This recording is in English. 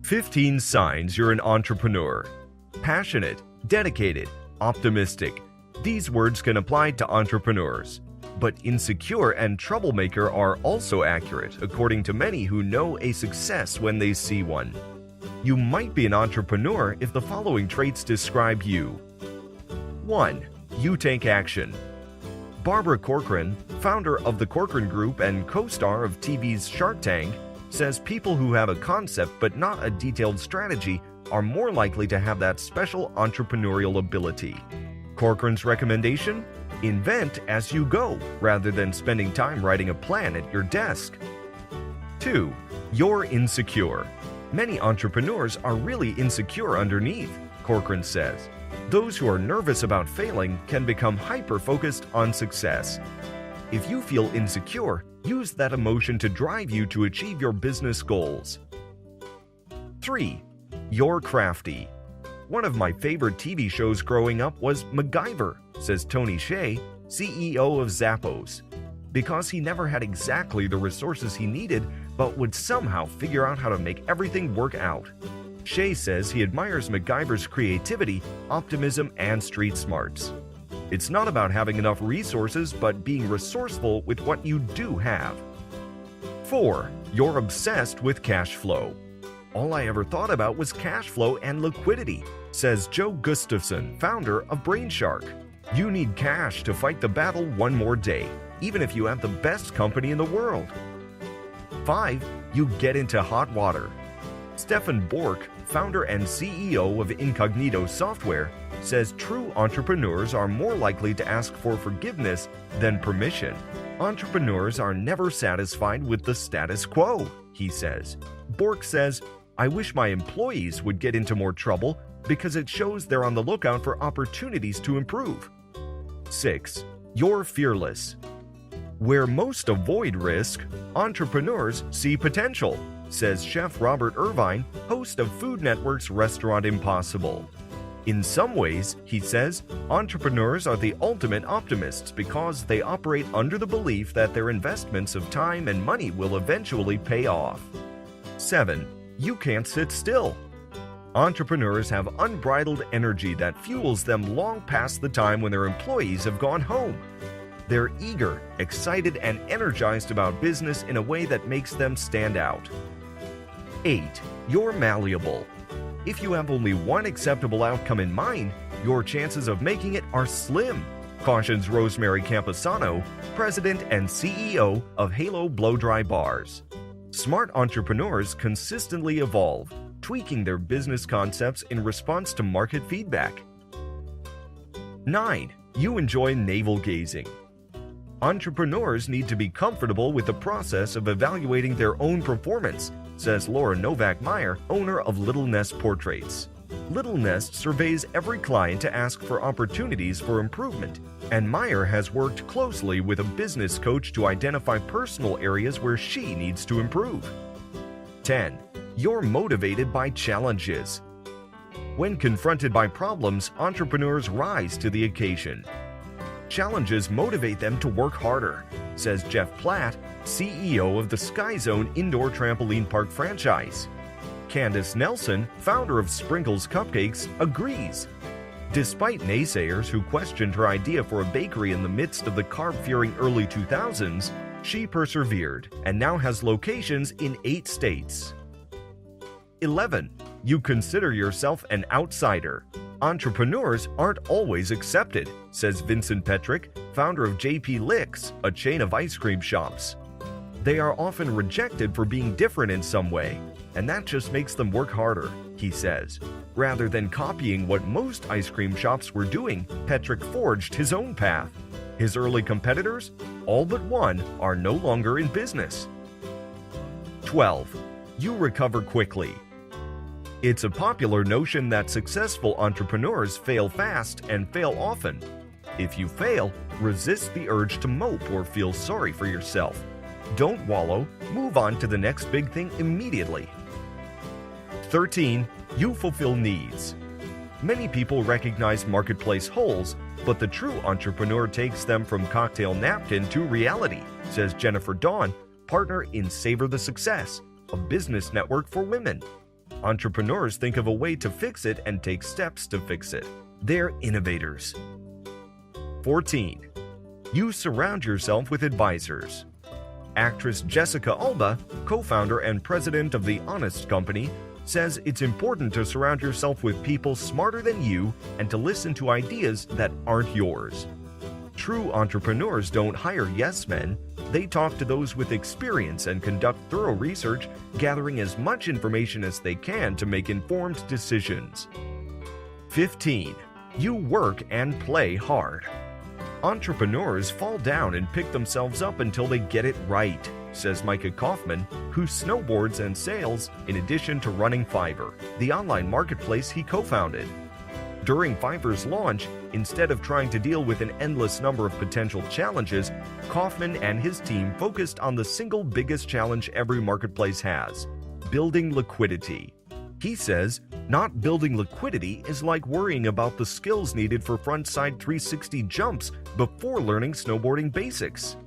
15 signs you're an entrepreneur. Passionate, dedicated, optimistic. These words can apply to entrepreneurs. But insecure and troublemaker are also accurate, according to many who know a success when they see one. You might be an entrepreneur if the following traits describe you. 1. You take action. Barbara Corcoran, founder of the Corcoran Group and co-star of TV's Shark Tank, says people who have a concept but not a detailed strategy are more likely to have that special entrepreneurial ability. Corcoran's recommendation? Invent as you go, rather than spending time writing a plan at your desk. 2. You're insecure. Many entrepreneurs are really insecure underneath, Corcoran says. Those who are nervous about failing can become hyper-focused on success. If you feel insecure, use that emotion to drive you to achieve your business goals. 3. You're crafty. One of my favorite TV shows growing up was MacGyver, says Tony Hsieh, CEO of Zappos, because he never had exactly the resources he needed, but would somehow figure out how to make everything work out. Hsieh says he admires MacGyver's creativity, optimism, and street smarts. It's not about having enough resources, but being resourceful with what you do have. 4. You're obsessed with cash flow. All I ever thought about was cash flow and liquidity, says Joe Gustafson, founder of Brainshark. You need cash to fight the battle one more day, even if you have the best company in the world. 5. You get into hot water. Stefan Bork, founder and CEO of Incognito Software, says true entrepreneurs are more likely to ask for forgiveness than permission. Entrepreneurs are never satisfied with the status quo, he says. Bork says, I wish my employees would get into more trouble because it shows they're on the lookout for opportunities to improve. 6. You're fearless. Where most avoid risk, entrepreneurs see potential, says Chef Robert Irvine, host of Food Network's Restaurant Impossible. In some ways, he says, entrepreneurs are the ultimate optimists because they operate under the belief that their investments of time and money will eventually pay off. 7. You can't sit still. Entrepreneurs have unbridled energy that fuels them long past the time when their employees have gone home. They're eager, excited, and energized about business in a way that makes them stand out. 8. You're malleable. If you have only one acceptable outcome in mind, your chances of making it are slim, cautions Rosemary Camposano, president and CEO of Halo Blow-Dry Bars. Smart entrepreneurs consistently evolve, tweaking their business concepts in response to market feedback. 9. You enjoy navel-gazing. Entrepreneurs need to be comfortable with the process of evaluating their own performance, says Laura Novak-Meyer, owner of Little Nest Portraits. Little Nest surveys every client to ask for opportunities for improvement, and Meyer has worked closely with a business coach to identify personal areas where she needs to improve. 10. You're motivated by challenges. When confronted by problems, entrepreneurs rise to the occasion. Challenges motivate them to work harder, says Jeff Platt, CEO of the Sky Zone Indoor Trampoline Park franchise. Candace Nelson, founder of Sprinkles Cupcakes, agrees. Despite naysayers who questioned her idea for a bakery in the midst of the carb-fearing early 2000s, she persevered and now has locations in 8 states. 11. You consider yourself an outsider. Entrepreneurs aren't always accepted, says Vincent Petrick, founder of JP Licks, a chain of ice cream shops. They are often rejected for being different in some way, and that just makes them work harder, he says. Rather than copying what most ice cream shops were doing, Petrick forged his own path. His early competitors, all but one, are no longer in business. 12. You recover quickly. It's a popular notion that successful entrepreneurs fail fast and fail often. If you fail, resist the urge to mope or feel sorry for yourself. Don't wallow, move on to the next big thing immediately. 13. You fulfill needs. Many people recognize marketplace holes, but the true entrepreneur takes them from cocktail napkin to reality, says Jennifer Dawn, partner in Savor the Success, a business network for women. Entrepreneurs think of a way to fix it and take steps to fix it. They're innovators. 14. You surround yourself with advisors. Actress Jessica Alba, co-founder and president of The Honest Company, says it's important to surround yourself with people smarter than you and to listen to ideas that aren't yours. True entrepreneurs don't hire yes men. They talk to those with experience and conduct thorough research, gathering as much information as they can to make informed decisions. 15. You work and play hard. Entrepreneurs fall down and pick themselves up until they get it right, says Micah Kaufman, who snowboards and sails in addition to running Fiverr, the online marketplace he co-founded. During Fiverr's launch, instead of trying to deal with an endless number of potential challenges, Kaufman and his team focused on the single biggest challenge every marketplace has: building liquidity. He says, not building liquidity is like worrying about the skills needed for frontside 360 jumps before learning snowboarding basics.